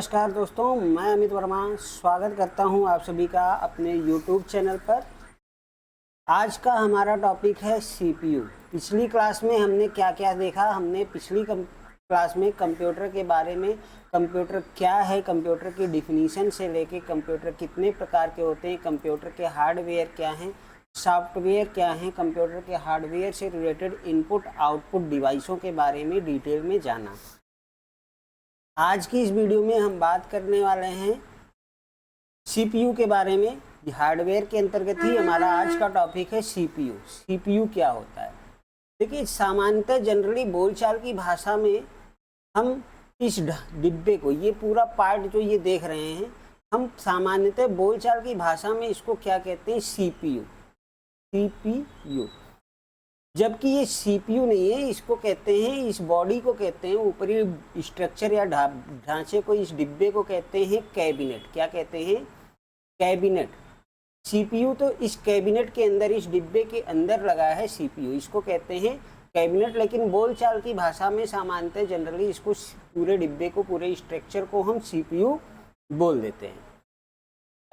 नमस्कार दोस्तों, मैं अमित वर्मा स्वागत करता हूं आप सभी का अपने YouTube चैनल पर। आज का हमारा टॉपिक है CPU। पिछली क्लास में हमने क्या क्या देखा। हमने पिछली क्लास में कंप्यूटर के बारे में, कंप्यूटर क्या है, कंप्यूटर की डिफिनीशन से लेके कंप्यूटर कितने प्रकार के होते हैं, कंप्यूटर के हार्डवेयर क्या हैं, सॉफ्टवेयर क्या हैं, कंप्यूटर के हार्डवेयर से रिलेटेड इनपुट आउटपुट डिवाइसों के बारे में डिटेल में जाना। आज की इस वीडियो में हम बात करने वाले हैं CPU के बारे में। हार्डवेयर के अंतर्गत ही हमारा आज का टॉपिक है CPU। CPU क्या होता है? देखिए, सामान्यतः जनरली बोलचाल की भाषा में हम इस डिब्बे को, ये पूरा पार्ट जो ये देख रहे हैं, हम सामान्यतः बोलचाल की भाषा में इसको क्या कहते हैं? CPU। जबकि ये CPU नहीं है, इसको कहते हैं, इस बॉडी को कहते हैं, ऊपरी स्ट्रक्चर या ढांचे को, इस डिब्बे को कहते हैं कैबिनेट। क्या कहते हैं? कैबिनेट। CPU तो इस कैबिनेट के अंदर, इस डिब्बे के अंदर लगा है CPU, इसको कहते हैं कैबिनेट। लेकिन बोलचाल की भाषा में सामान्यतः जनरली इसको, पूरे डिब्बे को, पूरे स्ट्रक्चर को हम CPU बोल देते हैं।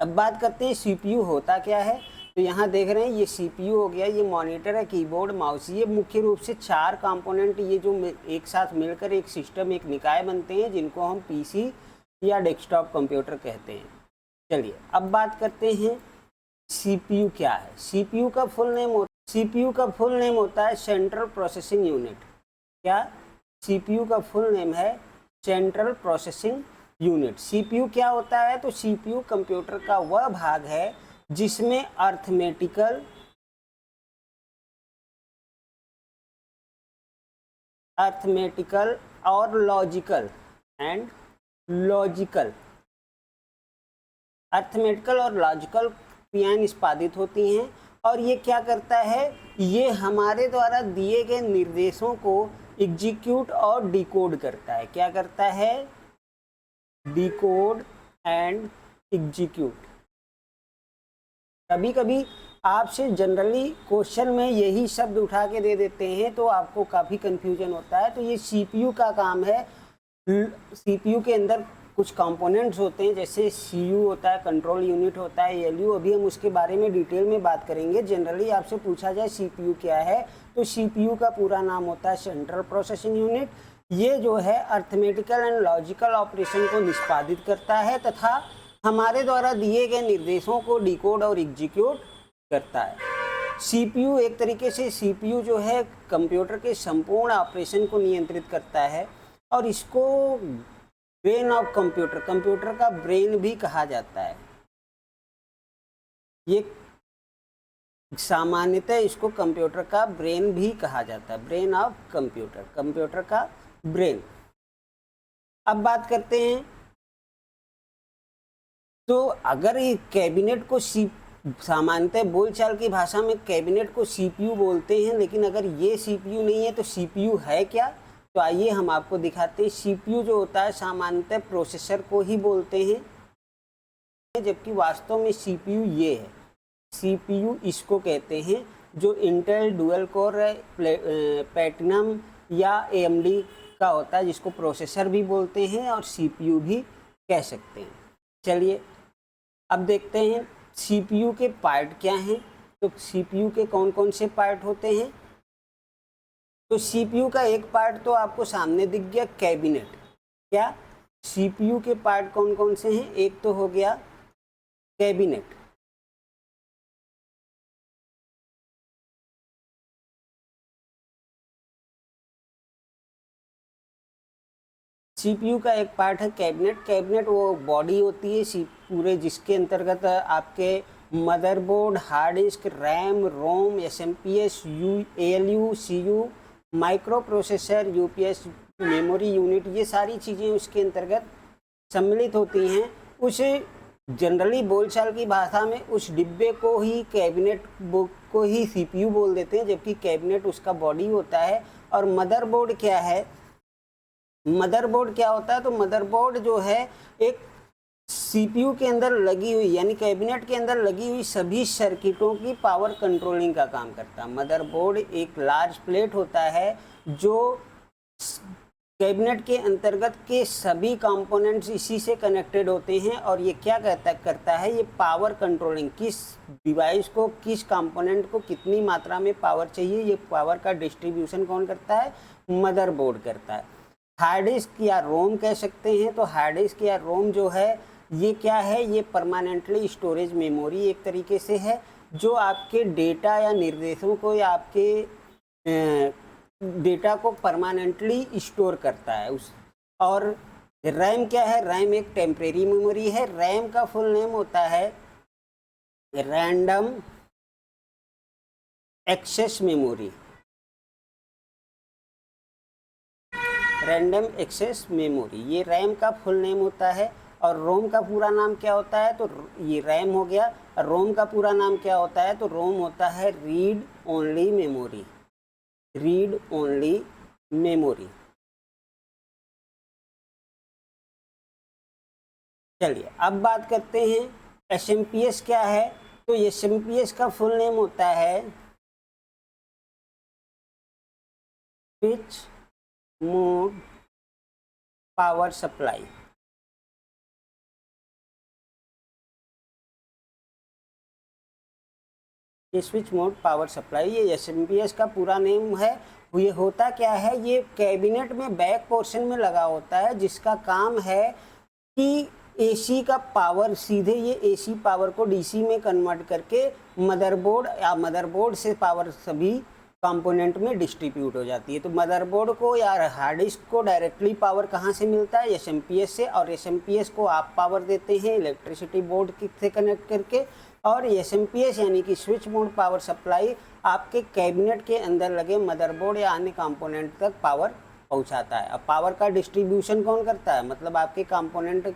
अब बात करते हैं CPU होता क्या है। तो यहाँ देख रहे हैं ये CPU हो गया, ये मॉनिटर है, कीबोर्ड, माउस। ये मुख्य रूप से 4 कंपोनेंट, ये जो एक साथ मिलकर एक सिस्टम, एक निकाय बनते हैं, जिनको हम PC या डेस्कटॉप कंप्यूटर कहते हैं। चलिए अब बात करते हैं CPU क्या है। CPU का फुल नेम होता है सेंट्रल प्रोसेसिंग यूनिट। क्या? CPU का फुल नेम है सेंट्रल प्रोसेसिंग यूनिट। CPU क्या होता है? तो CPU कंप्यूटर का वह भाग है जिसमें अर्थमेटिकल और लॉजिकल क्रियाएं निष्पादित होती हैं। और ये क्या करता है? ये हमारे द्वारा दिए गए निर्देशों को एग्जीक्यूट और डिकोड करता है। क्या करता है? Decode and execute. कभी कभी आपसे जनरली क्वेश्चन में यही शब्द उठा के दे देते हैं, तो आपको काफ़ी कंफ्यूजन होता है। तो ये CPU का काम है। CPU के अंदर कुछ कंपोनेंट्स होते हैं, जैसे CU होता है, कंट्रोल यूनिट होता है, ALU। अभी हम उसके बारे में डिटेल में बात करेंगे। जनरली आपसे पूछा जाए CPU क्या है, तो CPU का पूरा नाम होता है सेंट्रल प्रोसेसिंग यूनिट। ये जो है अर्थमेटिकल एंड लॉजिकल ऑपरेशन को निष्पादित करता है तथा हमारे द्वारा दिए गए निर्देशों को डिकोड और एग्जीक्यूट करता है। CPU एक तरीके से, CPU जो है कंप्यूटर के संपूर्ण ऑपरेशन को नियंत्रित करता है, और इसको ब्रेन ऑफ कंप्यूटर, कंप्यूटर का ब्रेन भी कहा जाता है। ये सामान्यतः इसको कंप्यूटर का ब्रेन भी कहा जाता है। ब्रेन ऑफ कंप्यूटर, कंप्यूटर का ब्रेन। अब बात करते हैं, तो अगर ये कैबिनेट को सामान्यतः बोलचाल की भाषा में कैबिनेट को CPU बोलते हैं, लेकिन अगर ये CPU नहीं है तो CPU है क्या? तो आइए हम आपको दिखाते हैं। CPU जो होता है सामान्यतः प्रोसेसर को ही बोलते हैं, जबकि वास्तव में CPU ये है। CPU इसको कहते हैं, जो इंटेल डुअल कोर प्लैटिनम या AMD का होता है, जिसको प्रोसेसर भी बोलते हैं और CPU भी कह सकते हैं। चलिए अब देखते हैं CPU के पार्ट क्या हैं। तो CPU के कौन कौन से पार्ट होते हैं? तो CPU का एक पार्ट तो आपको सामने दिख गया, कैबिनेट। क्या? CPU के पार्ट कौन कौन से हैं? एक तो हो गया कैबिनेट। CPU का एक पार्ट है कैबिनेट। कैबिनेट वो बॉडी होती है पूरे, जिसके अंतर्गत आपके मदरबोर्ड, हार्ड डिस्क, रैम, रोम, SMPS, ALU, CU, micro processor, UPS, memory unit, ये सारी चीज़ें उसके अंतर्गत सम्मिलित होती हैं। उस जनरली बोलचाल की भाषा में उस डिब्बे को ही, कैबिनेट को ही CPU बोल देते हैं, जबकि कैबिनेट उसका बॉडी होता है। और मदरबोर्ड क्या है? मदरबोर्ड क्या होता है? तो मदरबोर्ड जो है एक CPU के अंदर लगी हुई, यानी कैबिनेट के अंदर लगी हुई सभी सर्किटों की पावर कंट्रोलिंग का काम करता है। मदरबोर्ड एक लार्ज प्लेट होता है जो कैबिनेट के अंतर्गत के सभी कंपोनेंट्स इसी से कनेक्टेड होते हैं और ये क्या करता है, ये पावर कंट्रोलिंग, किस डिवाइस को, किस कंपोनेंट को कितनी मात्रा में पावर चाहिए, ये पावर का डिस्ट्रीब्यूशन कौन करता है, मदरबोर्ड करता है। हार्ड डिस्क या रोम कह सकते हैं। तो हार्ड डिस्क या रोम जो है ये क्या है, ये परमानेंटली स्टोरेज मेमोरी एक तरीके से है, जो आपके डेटा या निर्देशों को या आपके डेटा को परमानेंटली स्टोर करता है उस। और रैम क्या है, रैम एक टेम्परेरी मेमोरी है। रैम का फुल नेम होता है random access memory, random access memory, ये रैम का फुल नेम होता है। और रोम का पूरा नाम क्या होता है, तो ये रैम हो गया। रोम का पूरा नाम क्या होता है, तो रोम होता है read only memory, read only memory. चलिए अब बात करते हैं एसएमपीएस क्या है। तो एसएमपीएस का फुल नेम होता है स्विच मोड पावर सप्लाई। ये स्विच मोड पावर सप्लाई, ये एसएमपीएस का पूरा नेम है। ये होता क्या है, ये कैबिनेट में बैक पोर्शन में लगा होता है, जिसका काम है कि एसी का पावर सीधे ये एसी पावर को डीसी में कन्वर्ट करके मदरबोर्ड या मदरबोर्ड से पावर सभी कंपोनेंट में डिस्ट्रीब्यूट हो जाती है। तो मदरबोर्ड को या हार्ड डिस्क को डायरेक्टली पावर कहाँ से मिलता है, एसएमपीएस से। और एसएमपीएस को आप पावर देते हैं इलेक्ट्रिसिटी बोर्ड से कनेक्ट करके। और एसएमपीएस यानी कि स्विच मोड पावर सप्लाई आपके कैबिनेट के अंदर लगे मदरबोर्ड या अन्य कंपोनेंट तक पावर पहुंचाता है। अब पावर का डिस्ट्रीब्यूशन कौन करता है, मतलब आपके कंपोनेंट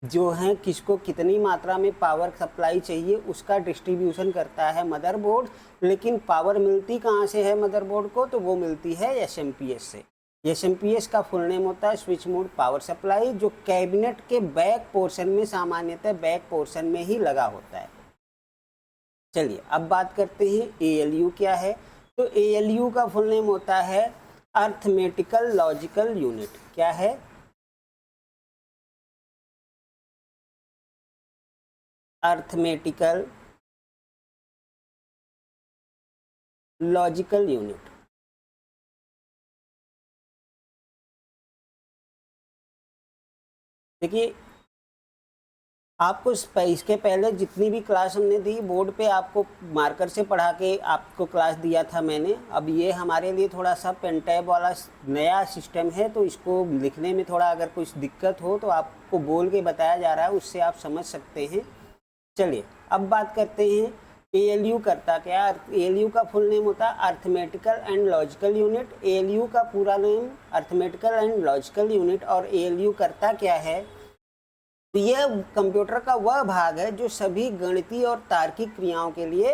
जो हैं किसको कितनी मात्रा में पावर सप्लाई चाहिए उसका डिस्ट्रीब्यूशन करता है मदरबोर्ड। लेकिन पावर मिलती कहाँ से है मदरबोर्ड को, तो वो मिलती है एसएमपीएस से। एसएमपीएस का फुल नेम होता है स्विच मोड पावर सप्लाई, जो कैबिनेट के बैक पोर्शन में, सामान्यतः बैक पोर्शन में ही लगा होता है। चलिए अब बात करते हैं एएलयू क्या है। तो एएलयू का फुल नेम होता है अर्थमेटिकल लॉजिकल यूनिट। क्या है, अर्थमेटिकल लॉजिकल यूनिट। देखिए आपको इसके पहले जितनी भी क्लास हमने दी बोर्ड पे आपको मार्कर से पढ़ा के आपको क्लास दिया था मैंने। अब ये हमारे लिए थोड़ा सा पेन टैब वाला नया सिस्टम है, तो इसको लिखने में थोड़ा अगर कुछ दिक्कत हो तो आपको बोल के बताया जा रहा है, उससे आप समझ सकते हैं। चलिए अब बात करते हैं एएलयू करता क्या। एएलयू का फुल नेम होता है arithmetical and logical unit. ALU का पूरा name arithmetical and logical unit. और एएलयू करता क्या है, तो यह कंप्यूटर का वह भाग है जो सभी गणितीय और तार्किक क्रियाओं के लिए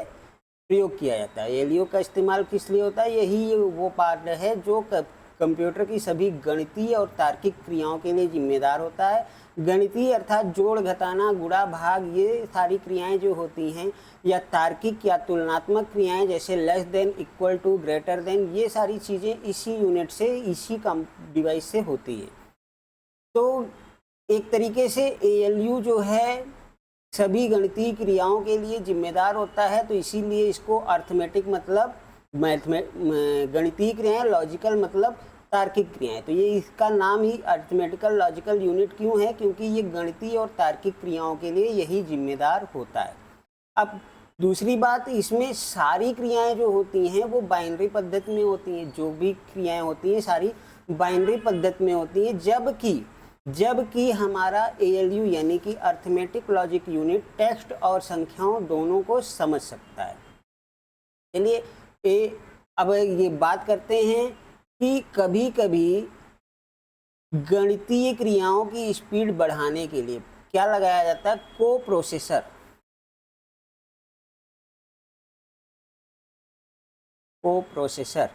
प्रयोग किया जाता है। एएलयू का इस्तेमाल किस लिए होता है, यही वो पार्ट है जो कंप्यूटर की सभी गणितीय और तार्किक क्रियाओं के लिए जिम्मेदार होता है। गणितीय अर्थात जोड़ घटाना गुणा भाग, ये सारी क्रियाएं जो होती हैं, या तार्किक या तुलनात्मक क्रियाएं जैसे less than, equal to, greater than, ये सारी चीज़ें इसी यूनिट से, इसी डिवाइस से होती है। तो एक तरीके से एएलयू जो है सभी गणितीय क्रियाओं के लिए जिम्मेदार होता है, तो इसीलिए इसको अर्थमेटिक मतलब गणितीय क्रियाएं, लॉजिकल मतलब तार्किक क्रियाएं। तो ये इसका नाम ही अर्थमेटिकल लॉजिकल यूनिट क्यों है, क्योंकि ये गणितीय और तार्किक क्रियाओं के लिए यही जिम्मेदार होता है। अब दूसरी बात, इसमें सारी क्रियाएं जो होती हैं वो बाइनरी पद्धति में होती हैं। जो भी क्रियाएं होती हैं सारी बाइनरी पद्धति में होती हैं, जबकि हमारा एएलयू यानी कि अर्थमेटिक लॉजिक यूनिट टेक्स्ट और संख्याओं दोनों को समझ सकता है। चलिए अब ये बात करते हैं कि कभी कभी गणितीय क्रियाओं की स्पीड बढ़ाने के लिए क्या लगाया जाता है, कोप्रोसेसर। कोप्रोसेसर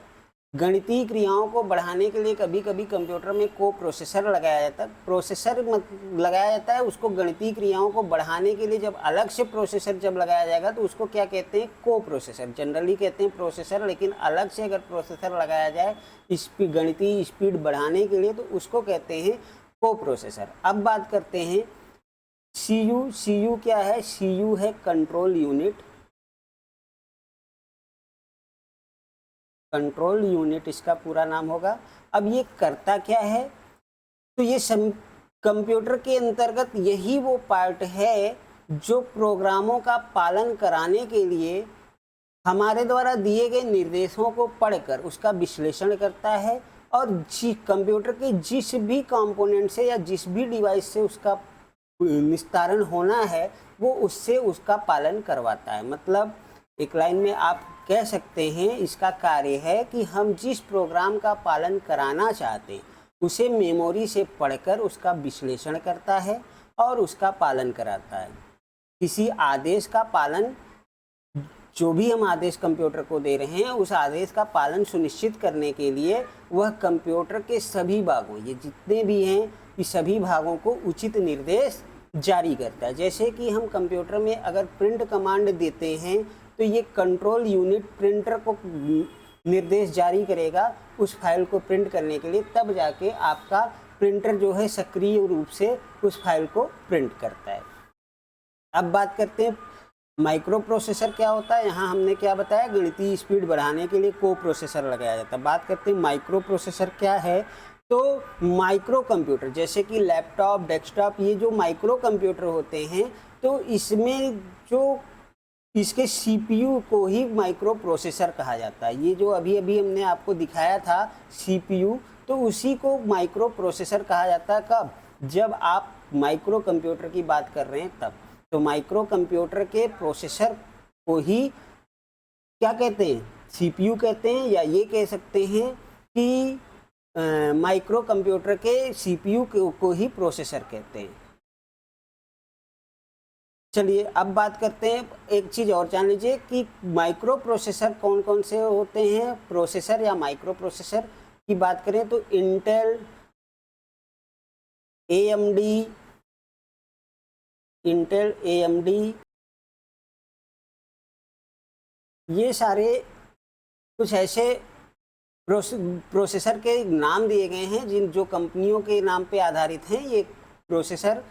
गणितीय क्रियाओं को बढ़ाने के लिए कभी कभी कंप्यूटर में को प्रोसेसर लगाया जाता है। प्रोसेसर लगाया जाता है, उसको गणितीय क्रियाओं को बढ़ाने के लिए जब अलग से प्रोसेसर जब लगाया जाएगा तो उसको क्या कहते हैं, को प्रोसेसर। जनरली कहते हैं प्रोसेसर, लेकिन अलग से अगर प्रोसेसर लगाया जाए गणितीय स्पीड बढ़ाने के लिए तो उसको कहते हैं को प्रोसेसर। अब बात करते हैं सीयू। सीयू क्या है? सीयू है कंट्रोल यूनिट। कंट्रोल यूनिट इसका पूरा नाम होगा। अब ये करता क्या है? तो ये कंप्यूटर के अंतर्गत यही वो पार्ट है जो प्रोग्रामों का पालन कराने के लिए हमारे द्वारा दिए गए निर्देशों को पढ़कर उसका विश्लेषण करता है और कंप्यूटर के जिस भी कंपोनेंट से या जिस भी डिवाइस से उसका निस्तारण होना है वो उससे उसका पालन करवाता है। मतलब एक लाइन में आप कह सकते हैं इसका कार्य है कि हम जिस प्रोग्राम का पालन कराना चाहते हैं उसे मेमोरी से पढ़कर उसका विश्लेषण करता है और उसका पालन कराता है। किसी आदेश का पालन, जो भी हम आदेश कंप्यूटर को दे रहे हैं उस आदेश का पालन सुनिश्चित करने के लिए वह कंप्यूटर के सभी भागों, ये जितने भी हैं, इस सभी भागों को उचित निर्देश जारी करता है। जैसे कि हम कंप्यूटर में अगर प्रिंट कमांड देते हैं तो ये कंट्रोल यूनिट प्रिंटर को निर्देश जारी करेगा उस फाइल को प्रिंट करने के लिए, तब जाके आपका प्रिंटर जो है सक्रिय रूप से उस फाइल को प्रिंट करता है। अब बात करते हैं माइक्रो प्रोसेसर क्या होता है। यहाँ हमने क्या बताया, गणितीय स्पीड बढ़ाने के लिए को प्रोसेसर लगाया जाता है। बात करते हैं माइक्रो प्रोसेसर क्या है। तो माइक्रो कंप्यूटर जैसे कि लैपटॉप, डेस्कटॉप, ये जो माइक्रो कंप्यूटर होते हैं तो इसमें जो इसके सीपीयू को ही माइक्रो प्रोसेसर कहा जाता है। ये जो अभी अभी हमने आपको दिखाया था सीपीयू, तो उसी को माइक्रो प्रोसेसर कहा जाता है। कब? जब आप माइक्रो कंप्यूटर की बात कर रहे हैं तब। तो माइक्रो कंप्यूटर के प्रोसेसर को ही क्या कहते हैं, सीपीयू कहते हैं, या ये कह सकते हैं कि माइक्रो कंप्यूटर के सीपीयू को ही प्रोसेसर कहते हैं। चलिए अब बात करते हैं, एक चीज़ और जान लीजिए कि माइक्रो प्रोसेसर कौन कौन से होते हैं। प्रोसेसर या माइक्रो प्रोसेसर की बात करें तो इंटेल, एएमडी, ये सारे कुछ ऐसे प्रोसेसर के नाम दिए गए हैं जो कंपनियों के नाम पे आधारित हैं। ये प्रोसेसर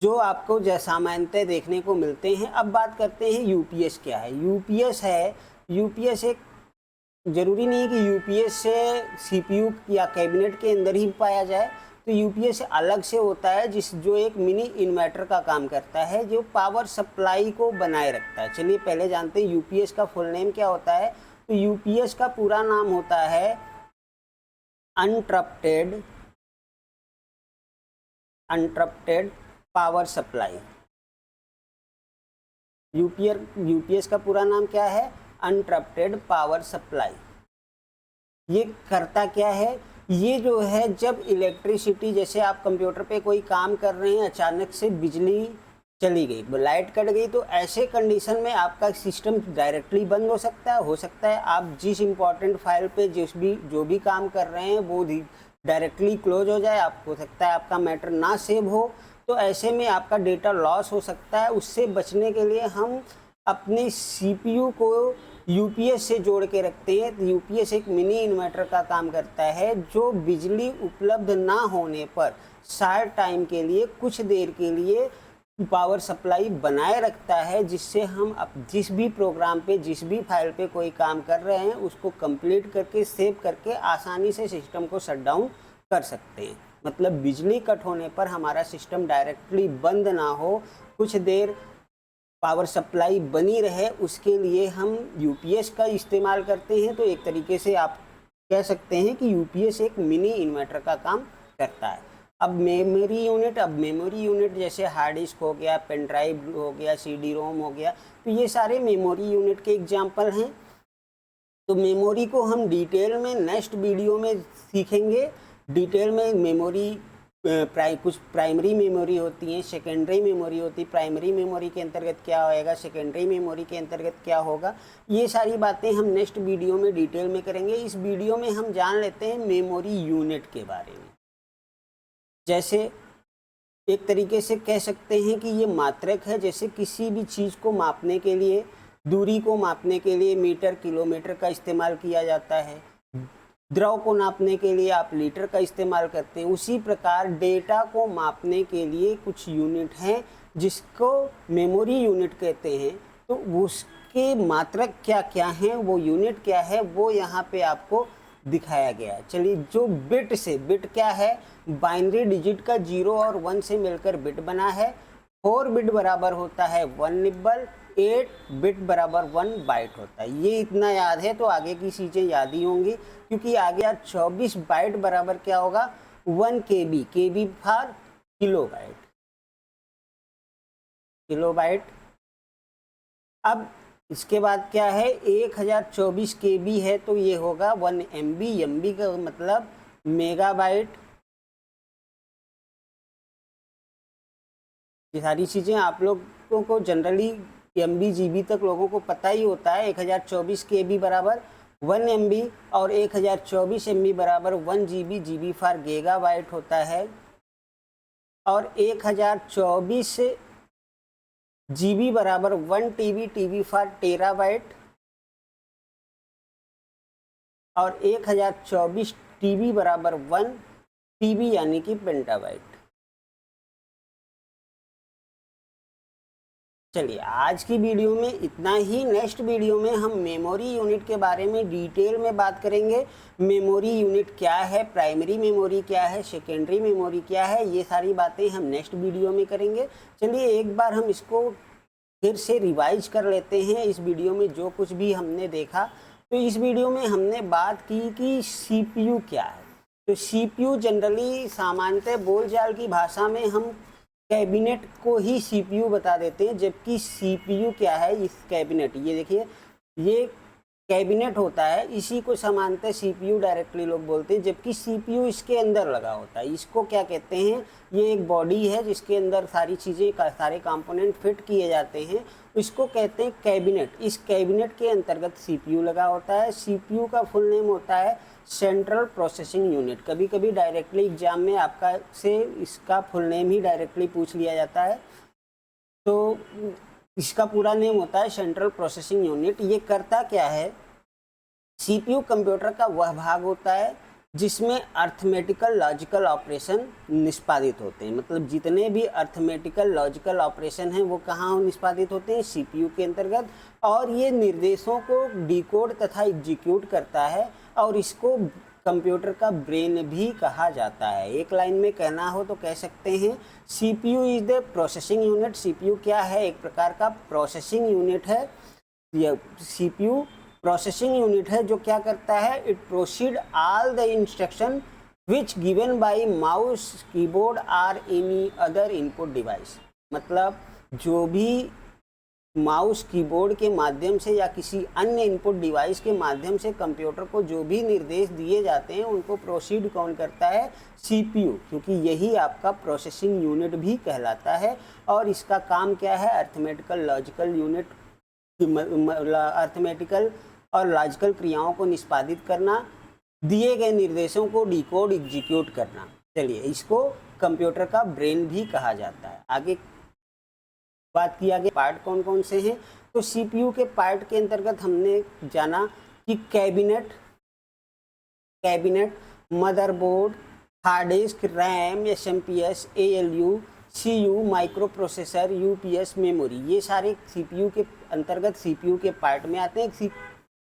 जो आपको सामान्यतः देखने को मिलते हैं। अब बात करते हैं यूपीएस क्या है। यूपीएस है, यूपीएस एक जरूरी नहीं है कि यूपीएस से सीपीयू या कैबिनेट के अंदर ही पाया जाए, तो यूपीएस अलग से होता है जो एक मिनी इन्वर्टर का काम करता है, जो पावर सप्लाई को बनाए रखता है। चलिए पहले जानते हैं यूपीएस का फुल नेम क्या होता है। तो यूपीएस का पूरा नाम होता है अनट्रप्टेड पावर सप्लाई। यूपीएस का पूरा नाम क्या है? अनट्रप्टेड पावर सप्लाई। ये करता क्या है? ये जो है जब इलेक्ट्रिसिटी, जैसे आप कंप्यूटर पे कोई काम कर रहे हैं, अचानक से बिजली चली गई, लाइट कट गई, तो ऐसे कंडीशन में आपका सिस्टम डायरेक्टली बंद हो सकता है आप जिस इम्पोर्टेंट फाइल पे जो भी काम कर रहे हैं वो डायरेक्टली क्लोज हो जाए। हो सकता है आपका मैटर ना सेव हो, तो ऐसे में आपका डेटा लॉस हो सकता है। उससे बचने के लिए हम अपने सीपीयू को यूपीएस से जोड़ के रखते हैं। तो यूपीएस एक मिनी इन्वर्टर का काम करता है जो बिजली उपलब्ध ना होने पर शॉर्ट टाइम के लिए, कुछ देर के लिए पावर सप्लाई बनाए रखता है, जिससे हम अब जिस भी प्रोग्राम पे, जिस भी फाइल पे कोई काम कर रहे हैं उसको कंप्लीट करके, सेव करके आसानी से सिस्टम को शट डाउन कर सकते हैं। मतलब बिजली कट होने पर हमारा सिस्टम डायरेक्टली बंद ना हो, कुछ देर पावर सप्लाई बनी रहे, उसके लिए हम यूपीएस का इस्तेमाल करते हैं। तो एक तरीके से आप कह सकते हैं कि यूपीएस एक मिनी इन्वर्टर का काम करता है। अब मेमोरी यूनिट जैसे हार्ड डिस्क हो गया, पेन ड्राइव हो गया, सीडी रोम हो गया, तो ये सारे मेमोरी यूनिट के एग्जाम्पल हैं। तो मेमोरी को हम डिटेल में नेक्स्ट वीडियो में सीखेंगे। डिटेल में मेमोरी कुछ प्राइमरी मेमोरी होती हैं, सेकेंडरी मेमोरी होती है। प्राइमरी मेमोरी के अंतर्गत क्या होएगा, सेकेंडरी मेमोरी के अंतर्गत क्या होगा, ये सारी बातें हम नेक्स्ट वीडियो में डिटेल में करेंगे। इस वीडियो में हम जान लेते हैं मेमोरी यूनिट के बारे में। जैसे एक तरीके से कह सकते हैं कि ये मात्रक है। जैसे किसी भी चीज़ को मापने के लिए, दूरी को मापने के लिए मीटर किलोमीटर का इस्तेमाल किया जाता है। द्रव को नापने के लिए आप लीटर का इस्तेमाल करते हैं। उसी प्रकार डेटा को मापने के लिए कुछ यूनिट हैं जिसको मेमोरी यूनिट कहते हैं। तो उसके मात्रक क्या क्या हैं, वो यूनिट क्या है, वो यहाँ पे आपको दिखाया गया है। चलिए, जो बिट से, बिट क्या है, बाइनरी डिजिट का 0 और 1 से मिलकर बिट बना है। 4 बिट बराबर होता है 1 निब्बल, 8 बिट बराबर 1 बाइट होता है। ये इतना याद है तो आगे की चीज़ें याद ही होंगी, क्योंकि आगे 24 बाइट बराबर क्या होगा, 1 KB, KB for kilobyte, kilobyte. अब इसके बाद क्या है, 1024 KB है तो ये होगा 1 MB, MB का मतलब मेगाबाइट। ये सारी चीज़ें आप लोगों को जनरली MB GB तक लोगों को पता ही होता है। 1024 KB बराबर 1 MB और 1024 MB बराबर 1 GB, GB फॉर गीगाबाइट होता है। और 1024 GB बराबर 1 TB, TB फॉर टेराबाइट। और 1024 TB बराबर 1 TB यानी कि पेंटाबाइट। चलिए, आज की वीडियो में इतना ही। नेक्स्ट वीडियो में हम मेमोरी यूनिट के बारे में डिटेल में बात करेंगे। मेमोरी यूनिट क्या है, प्राइमरी मेमोरी क्या है, सेकेंडरी मेमोरी क्या है, ये सारी बातें हम नेक्स्ट वीडियो में करेंगे। चलिए, एक बार हम इसको फिर से रिवाइज कर लेते हैं। इस वीडियो में जो कुछ भी हमने देखा, तो इस वीडियो में हमने बात की कि CPU क्या है। तो CPU जनरली सामान्यतः बोलचाल की भाषा में हम कैबिनेट को ही CPU बता देते हैं, जबकि CPU क्या है, इस कैबिनेट, ये देखिए, ये कैबिनेट होता है, इसी को सामान्यतः CPU डायरेक्टली लोग बोलते हैं, जबकि CPU इसके अंदर लगा होता है। इसको क्या कहते हैं, ये एक बॉडी है जिसके अंदर सारी चीज़ें, सारे कंपोनेंट फिट किए जाते हैं, इसको कहते हैं कैबिनेट। इस कैबिनेट के अंतर्गत CPU लगा होता है। CPU का फुल नेम होता है सेंट्रल प्रोसेसिंग यूनिट। कभी कभी डायरेक्टली एग्जाम में आपका से इसका फुल नेम ही डायरेक्टली पूछ लिया जाता है, तो इसका पूरा नेम होता है सेंट्रल प्रोसेसिंग यूनिट। ये करता क्या है, CPU कंप्यूटर का वह भाग होता है जिसमें अर्थमेटिकल लॉजिकल ऑपरेशन निष्पादित होते हैं। मतलब जितने भी अर्थमेटिकल लॉजिकल ऑपरेशन हैं वो कहाँ निष्पादित होते हैं, CPU के अंतर्गत। और ये निर्देशों को डिकोड तथा एग्जीक्यूट करता है, और इसको कंप्यूटर का ब्रेन भी कहा जाता है। एक लाइन में कहना हो तो कह सकते हैं CPU is the processing unit. CPU क्या है, एक प्रकार का प्रोसेसिंग यूनिट है। यह CPU प्रोसेसिंग यूनिट है जो क्या करता है, it proceed all the instruction which given by mouse, keyboard or any other input device. मतलब जो भी माउस कीबोर्ड के माध्यम से या किसी अन्य इनपुट डिवाइस के माध्यम से कंप्यूटर को जो भी निर्देश दिए जाते हैं उनको प्रोसीड कौन करता है, CPU, क्योंकि यही आपका प्रोसेसिंग यूनिट भी कहलाता है। और इसका काम क्या है, अर्थमेटिकल लॉजिकल यूनिट, अर्थमेटिकल और लॉजिकल क्रियाओं को निष्पादित करना, दिए गए निर्देशों को डिकोड एग्जीक्यूट करना। चलिए, इसको कंप्यूटर का ब्रेन भी कहा जाता है। आगे बात किया गया पार्ट कौन कौन से हैं, तो CPU के पार्ट के अंतर्गत हमने जाना कि cabinet, motherboard, hard disk, RAM, SMPS, ALU, CU, micro processor, UPS, memory, ये सारे CPU के अंतर्गत CPU के पार्ट में आते हैं।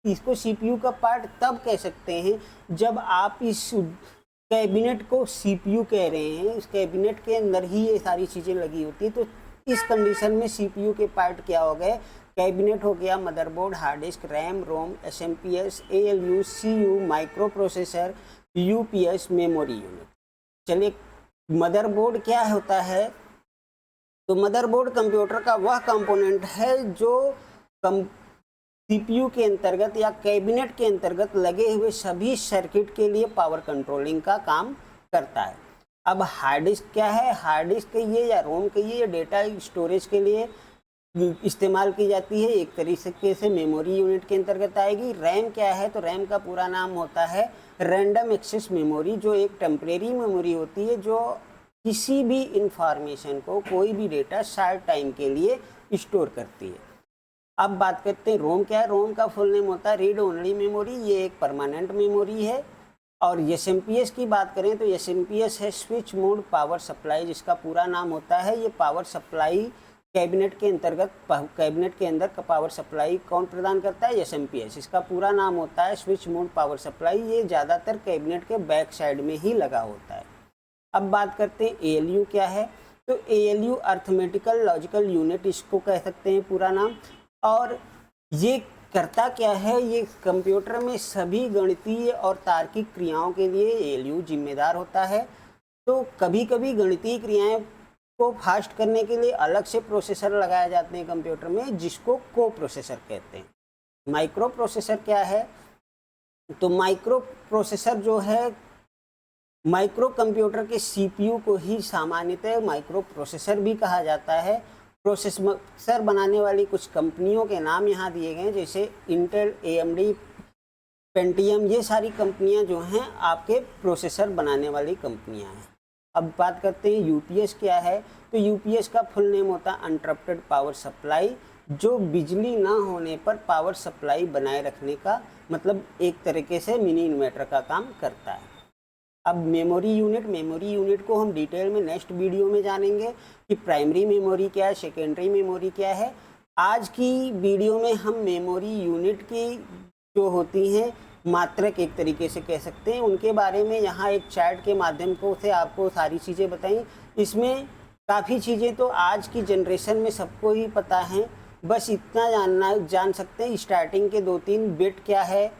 इसको CPU का पार्ट तब कह सकते हैं जब आप इस कैबिनेट को CPU कह रहे हैं, इस कैबिनेट के अंदर ही ये सारी चीज़ें लगी होती है। तो इस कंडीशन में CPU के पार्ट क्या हो गए, कैबिनेट हो गया मदरबोर्ड, हार्ड डिस्क, रैम, रोम, SMPS, ALU, CU, micro processor, UPS, memory unit. चलिए, मदरबोर्ड क्या होता है, तो मदरबोर्ड कंप्यूटर का वह कंपोनेंट है जो CPU के अंतर्गत या कैबिनेट के अंतर्गत लगे हुए सभी सर्किट के लिए पावर कंट्रोलिंग का काम करता है। अब हार्ड डिस्क क्या है, हार्ड डिस्क कहिए या रोम कहिए, ये डेटा स्टोरेज के लिए इस्तेमाल की जाती है, एक तरीके से मेमोरी यूनिट के अंतर्गत आएगी। रैम क्या है, तो रैम का पूरा नाम होता है रैंडम एक्सेस मेमोरी, जो एक टेम्परेरी मेमोरी होती है जो किसी भी इंफॉर्मेशन को, कोई भी डेटा शॉर्ट टाइम के लिए स्टोर करती है। अब बात करते हैं रोम क्या है। रोम का फुल नेम होता है रीड ओनली मेमोरी, ये एक परमानेंट मेमोरी है। और एस की बात करें तो एस है स्विच मोड पावर सप्लाई, जिसका पूरा नाम होता है, ये पावर सप्लाई कैबिनेट के अंतर्गत, कैबिनेट के अंदर का पावर सप्लाई कौन प्रदान करता है, एस। इसका पूरा नाम होता है स्विच मोड पावर सप्लाई, ये ज़्यादातर कैबिनेट के बैक साइड में ही लगा होता है। अब बात करते हैं ALU क्या है, तो ALU अर्थमेटिकल लॉजिकल यूनिट इसको कह सकते हैं पूरा नाम। और ये करता क्या है, ये कंप्यूटर में सभी गणितीय और तार्किक क्रियाओं के लिए ALU जिम्मेदार होता है। तो कभी कभी गणितीय क्रियाएं को फास्ट करने के लिए अलग से प्रोसेसर लगाए जाते हैं कंप्यूटर में, जिसको को प्रोसेसर कहते हैं। माइक्रो प्रोसेसर क्या है, तो माइक्रो प्रोसेसर जो है, माइक्रो कंप्यूटर के CPU को ही सामान्यतः माइक्रो प्रोसेसर भी कहा जाता है। प्रोसेसर बनाने वाली कुछ कंपनियों के नाम यहाँ दिए गए हैं, जैसे इंटेल, AMD, पेंटियम, ये सारी कंपनियाँ जो हैं आपके प्रोसेसर बनाने वाली कंपनियाँ हैं। अब बात करते हैं UPS क्या है, तो UPS का फुल नेम होता है अनइंटरप्टेड पावर सप्लाई, जो बिजली ना होने पर पावर सप्लाई बनाए रखने का, मतलब एक तरीके से मिनी इन्वर्टर का काम करता है। अब मेमोरी यूनिट को हम डिटेल में नेक्स्ट वीडियो में जानेंगे कि प्राइमरी मेमोरी क्या है, सेकेंडरी मेमोरी क्या है। आज की वीडियो में हम मेमोरी यूनिट की जो होती हैं मात्रक, एक तरीके से कह सकते हैं, उनके बारे में यहाँ एक चैट के माध्यम से आपको सारी चीज़ें बताई। इसमें काफ़ी चीज़ें तो आज की जनरेशन में सबको ही पता है, बस इतना जान सकते हैं स्टार्टिंग के 2-3 बिट क्या है,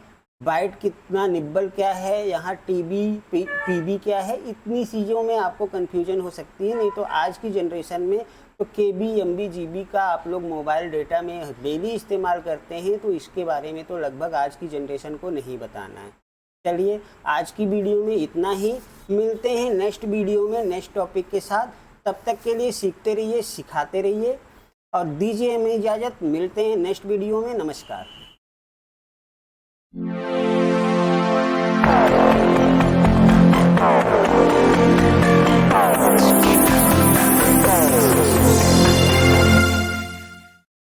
बाइट कितना, निब्बल क्या है, यहाँ PB क्या है, इतनी चीज़ों में आपको कन्फ्यूजन हो सकती है। नहीं तो आज की जनरेशन में तो KB, MB, GB का आप लोग मोबाइल डेटा में डेली इस्तेमाल करते हैं, तो इसके बारे में तो लगभग आज की जनरेशन को नहीं बताना है। चलिए आज की वीडियो में इतना ही, मिलते हैं नेक्स्ट वीडियो में नेक्स्ट टॉपिक के साथ। तब तक के लिए सीखते रहिए, सिखाते रहिए और दीजिए हमें इजाज़त। मिलते हैं नेक्स्ट वीडियो में। नमस्कार।